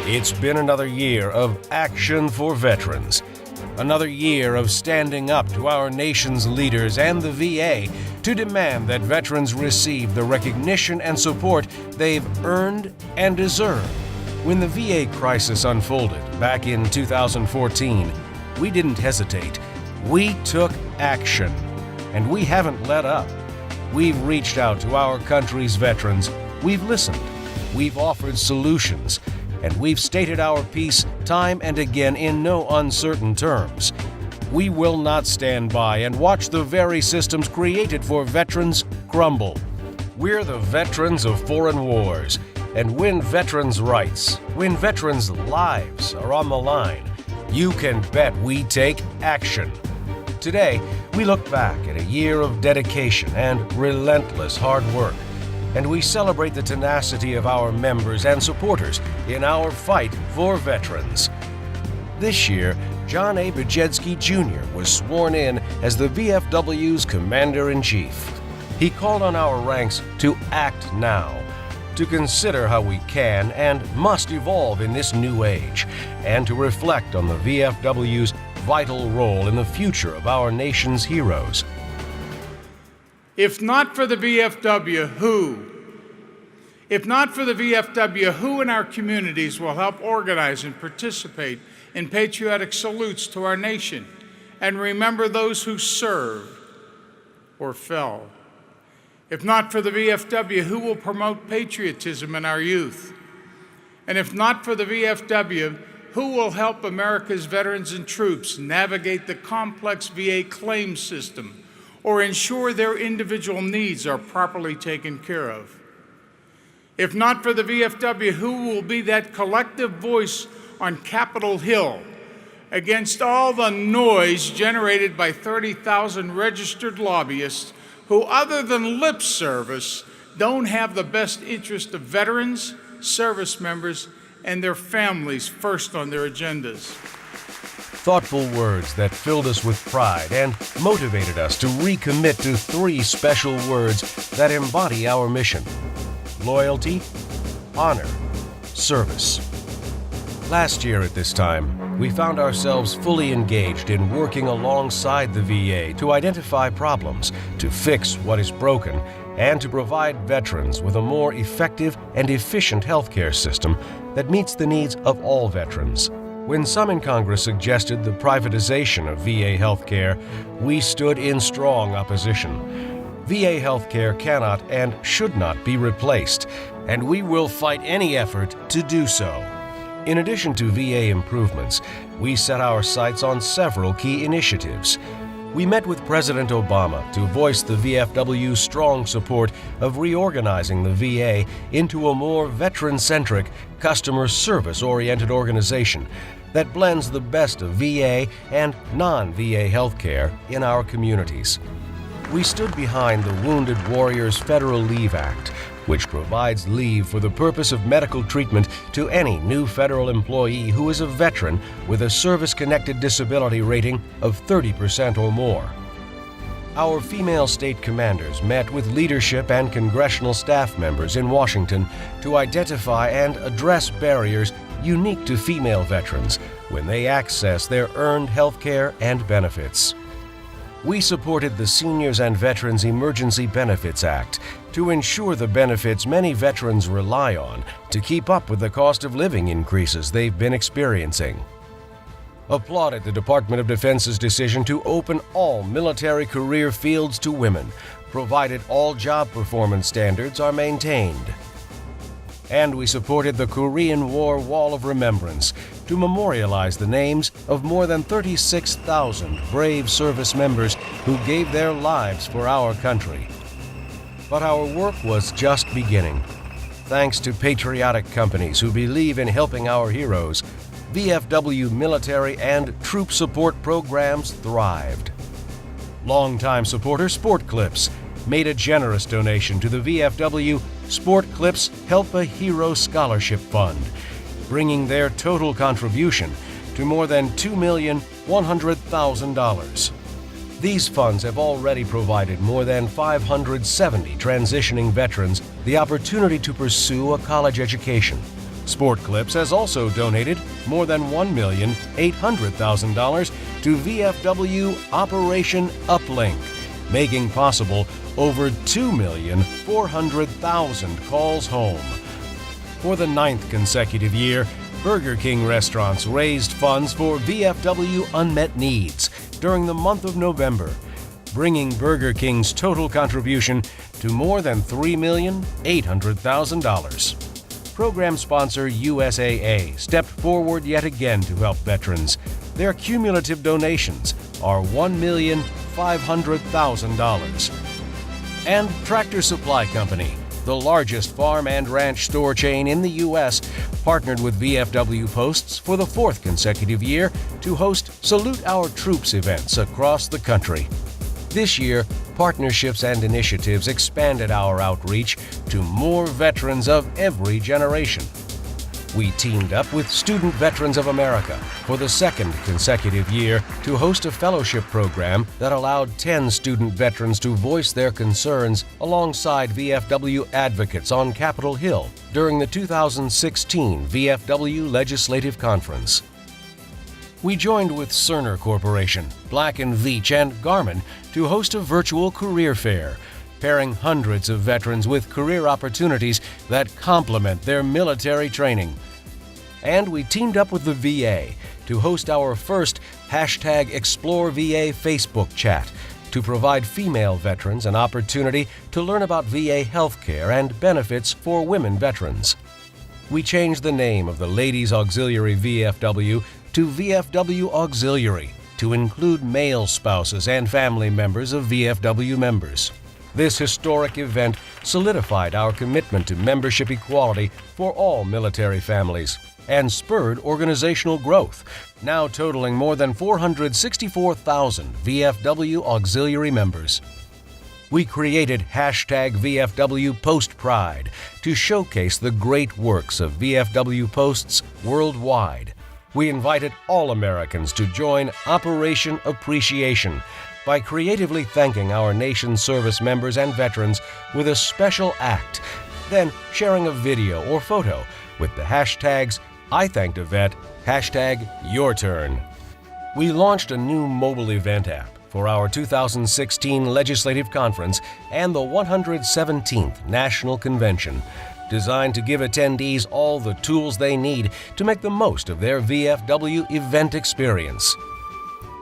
It's been another year of action for veterans. Another year of standing up to our nation's leaders and the VA to demand that veterans receive the recognition and support they've earned and deserve. When the VA crisis unfolded back in 2014, we didn't hesitate. We took action, and we haven't let up. We've reached out to our country's veterans. We've listened. We've offered solutions. And we've stated our piece time and again in no uncertain terms. We will not stand by and watch the very systems created for veterans crumble. We're the veterans of foreign wars, and when veterans' rights, when veterans' lives are on the line, you can bet we take action. Today, we look back at a year of dedication and relentless hard work, and we celebrate the tenacity of our members and supporters in our fight for veterans. This year, John A. Bajedzki Jr. was sworn in as the VFW's Commander-in-Chief. He called on our ranks to act now, to consider how we can and must evolve in this new age, and to reflect on the VFW's vital role in the future of our nation's heroes. If not for the VFW, who? If not for the VFW, who in our communities will help organize and participate in patriotic salutes to our nation and remember those who served or fell? If not for the VFW, who will promote patriotism in our youth? And if not for the VFW, who will help America's veterans and troops navigate the complex VA claim system or ensure their individual needs are properly taken care of? If not for the VFW, who will be that collective voice on Capitol Hill against all the noise generated by 30,000 registered lobbyists who, other than lip service, don't have the best interest of veterans, service members, and their families first on their agendas? Thoughtful words that filled us with pride and motivated us to recommit to three special words that embody our mission: loyalty, honor, service. Last year at this time, we found ourselves fully engaged in working alongside the VA to identify problems, to fix what is broken, and to provide veterans with a more effective and efficient healthcare system that meets the needs of all veterans. When some in Congress suggested the privatization of VA healthcare, we stood in strong opposition. VA healthcare cannot and should not be replaced, and we will fight any effort to do so. In addition to VA improvements, we set our sights on several key initiatives. We met with President Obama to voice the VFW's strong support of reorganizing the VA into a more veteran-centric, customer service-oriented organization that blends the best of VA and non-VA healthcare in our communities. We stood behind the Wounded Warriors Federal Leave Act, which provides leave for the purpose of medical treatment to any new federal employee who is a veteran with a service-connected disability rating of 30% or more. Our female state commanders met with leadership and congressional staff members in Washington to identify and address barriers unique to female veterans when they access their earned health care and benefits. We supported the Seniors and Veterans Emergency Benefits Act to ensure the benefits many veterans rely on to keep up with the cost of living increases they've been experiencing. Applauded the Department of Defense's decision to open all military career fields to women, provided all job performance standards are maintained. And we supported the Korean War Wall of Remembrance to memorialize the names of more than 36,000 brave service members who gave their lives for our country. But our work was just beginning. Thanks to patriotic companies who believe in helping our heroes, VFW military and troop support programs thrived. Longtime supporter Sport Clips made a generous donation to the VFW Sport Clips Help a Hero Scholarship Fund, bringing their total contribution to more than $2,100,000. These funds have already provided more than 570 transitioning veterans the opportunity to pursue a college education, Sport Clips has also donated more than $1,800,000 to VFW Operation Uplink, making possible over 2,400,000 calls home. For the 9th consecutive year, Burger King restaurants raised funds for VFW Unmet Needs during the month of November, bringing Burger King's total contribution to more than $3,800,000. Program sponsor USAA stepped forward yet again to help veterans. Their cumulative donations are $1,500,000. And Tractor Supply Company, the largest farm and ranch store chain in the U.S., partnered with VFW Posts for the 4th consecutive year to host Salute Our Troops events across the country. This year, partnerships and initiatives expanded our outreach to more veterans of every generation. We teamed up with Student Veterans of America for the 2nd consecutive year to host a fellowship program that allowed 10 student veterans to voice their concerns alongside VFW advocates on Capitol Hill during the 2016 VFW Legislative Conference. We joined with Cerner Corporation, Black & Veatch, and Garmin to host a virtual career fair, pairing hundreds of veterans with career opportunities that complement their military training. And we teamed up with the VA to host our first #ExploreVA Facebook chat to provide female veterans an opportunity to learn about VA healthcare and benefits for women veterans. We changed the name of the Ladies Auxiliary VFW to VFW Auxiliary to include male spouses and family members of VFW members. This historic event solidified our commitment to membership equality for all military families and spurred organizational growth, now totaling more than 464,000 VFW Auxiliary members. We created #VFW Post Pride to showcase the great works of VFW Posts worldwide. We invited all Americans to join Operation Appreciation by creatively thanking our nation's service members and veterans with a special act, then sharing a video or photo with the hashtags #IThankedAVet, #YourTurn. We launched a new mobile event app for our 2016 Legislative Conference and the 117th National Convention, designed to give attendees all the tools they need to make the most of their VFW event experience.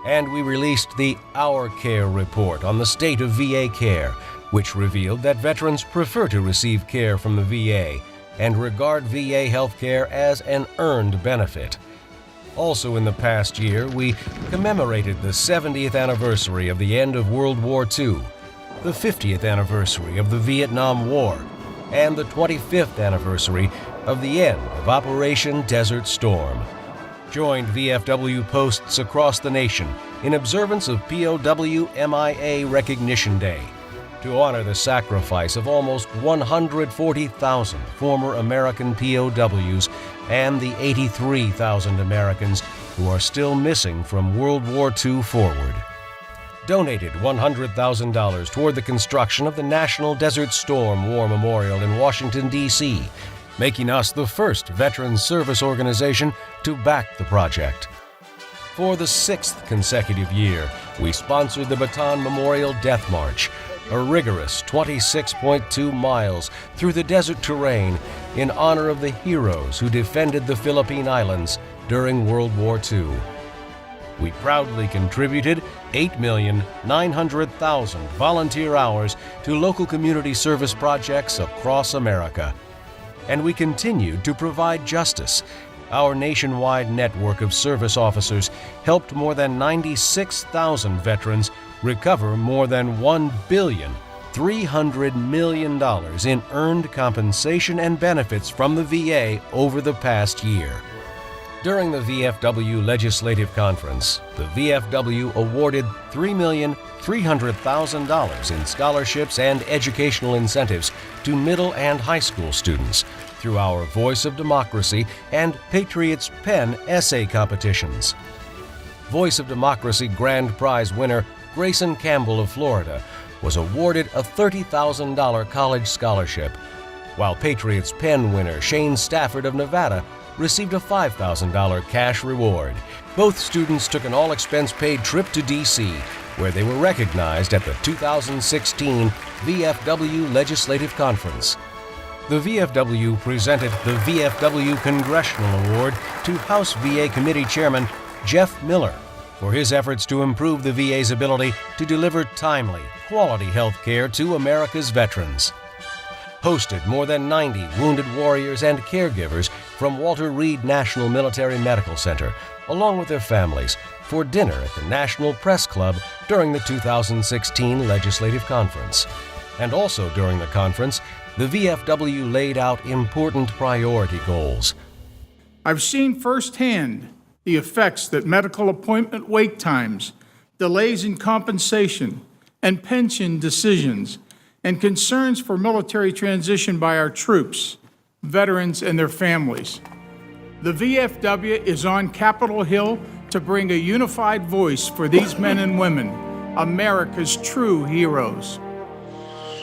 And we released the Our Care Report on the state of VA care, which revealed that veterans prefer to receive care from the VA and regard VA health care as an earned benefit. Also in the past year, we commemorated the 70th anniversary of the end of World War II, the 50th anniversary of the Vietnam War, and the 25th anniversary of the end of Operation Desert Storm. Join VFW Posts across the nation in observance of POW MIA Recognition Day to honor the sacrifice of almost 140,000 former American POWs and the 83,000 Americans who are still missing from World War II forward. Donated $100,000 toward the construction of the National Desert Storm War Memorial in Washington, D.C., making us the first veterans service organization to back the project. For the 6th consecutive year, we sponsored the Bataan Memorial Death March, a rigorous 26.2 miles through the desert terrain in honor of the heroes who defended the Philippine Islands during World War II. We proudly contributed 8,900,000 volunteer hours to local community service projects across America. And we continued to provide justice. Our nationwide network of service officers helped more than 96,000 veterans recover more than $1.3 billion in earned compensation and benefits from the VA over the past year. During the VFW Legislative Conference, the VFW awarded $3,300,000 in scholarships and educational incentives to middle and high school students through our Voice of Democracy and Patriots Pen essay competitions. Voice of Democracy Grand Prize winner Grayson Campbell of Florida was awarded a $30,000 college scholarship, while Patriots pen winner Shane Stafford of Nevada received a $5,000 cash reward. Both students took an all-expense-paid trip to D.C., where they were recognized at the 2016 VFW Legislative Conference. The VFW presented the VFW Congressional Award to House VA Committee Chairman Jeff Miller for his efforts to improve the VA's ability to deliver timely, quality health care to America's veterans. Hosted more than 90 wounded warriors and caregivers from Walter Reed National Military Medical Center, along with their families, for dinner at the National Press Club during the 2016 Legislative Conference. And also during the conference, the VFW laid out important priority goals. I've seen firsthand the effects that medical appointment wait times, delays in compensation, and pension decisions, and concerns for military transition by our troops, veterans, and their families. The VFW is on Capitol Hill to bring a unified voice for these men and women, America's true heroes.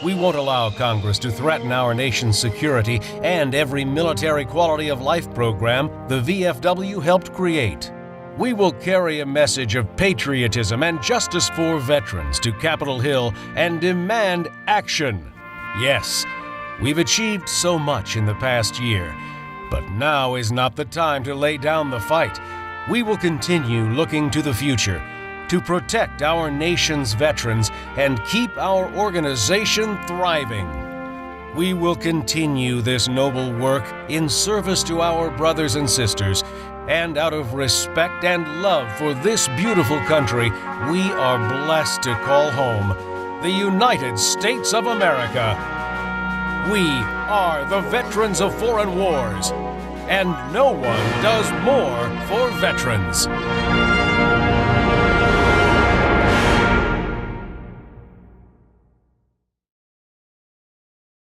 We won't allow Congress to threaten our nation's security and every military quality of life program the VFW helped create. We will carry a message of patriotism and justice for veterans to Capitol Hill and demand action. Yes, we've achieved so much in the past year, but now is not the time to lay down the fight. We will continue looking to the future to protect our nation's veterans and keep our organization thriving. We will continue this noble work in service to our brothers and sisters, and out of respect and love for this beautiful country we are blessed to call home, the United States of America. We are the veterans of foreign wars, and no one does more for veterans.